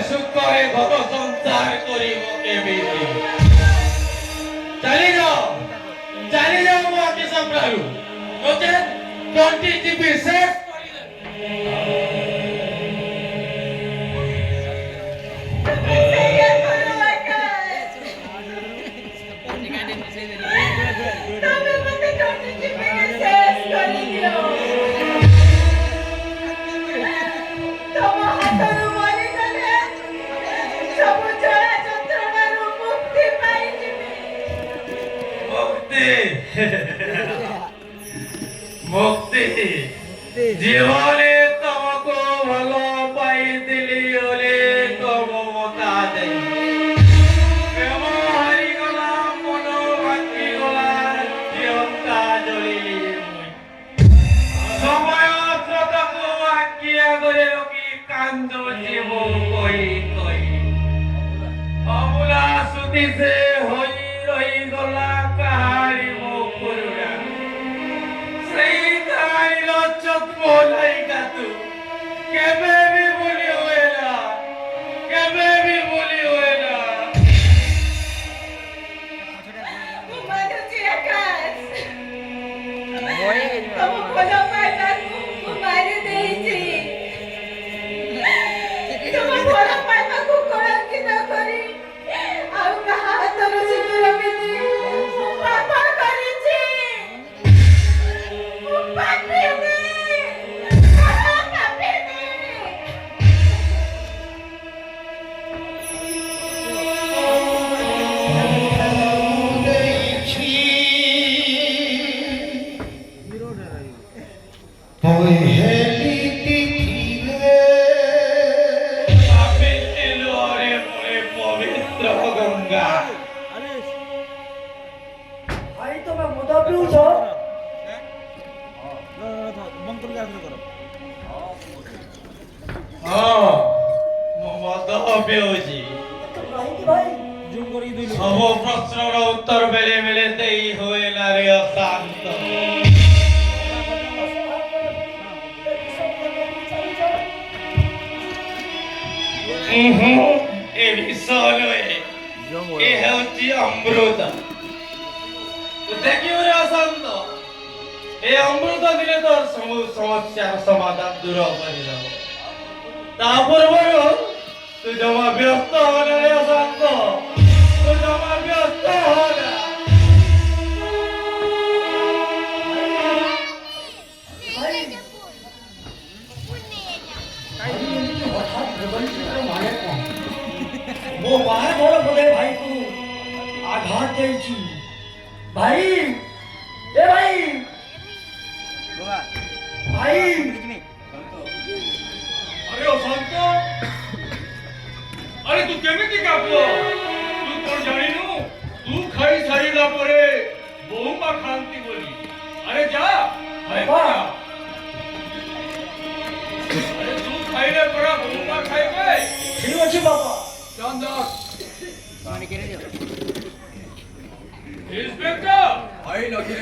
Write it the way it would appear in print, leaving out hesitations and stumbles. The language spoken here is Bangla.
সুখরে ভব সংসার করিব কেমিতি চালি যাও মো আকি সম্রালু নচে টন্টি জিবি শেষ মুক্তি জীবনে তোমাকে ভালো পাইছিলি ওলে মমতা দেই প্রেম হারি গলা মন ভাঙি গলা জীবনটা জ্বলিলি সময় তাকে আঁকিয়া করে রকি কান্দ জীব কই কই অমূলা সুতিছে হই রহি গলা কাহারি মুকুরা সেই কাহিনীর চোখ বলাই গাতু কেবে বি বলি হয়ে না কেবে বি বলি হয়ে না সব প্রশ্নর উত্তর বেলে বেলেতেই হয়ে নারী অশান্ত এ বিষয় নয় এ হচ্ছে অমৃত দেখি ওরে অশান্ত এই অমৃত দিলে তোর সমস্যার সমাধান দূর করে দেব তা পূর্বରୁ তু জমা ব্যস্ত হলে রে অশান্ত তু জমা ব্যস্ত হলে वो बाहर बोलो बोले भाई को आघात देची भाई ए भाई भाई अरे अशांत अरे तू केमिति कापलो तू कोन जानिनु तू खाई सारिला परे बहुमा खांती बोली अरे जा भाई बाबा। अरे तू खाइले परा बहुमा खाइबे ठीक আছে বাবা शानदार इंस्पेक्टर भाई लगे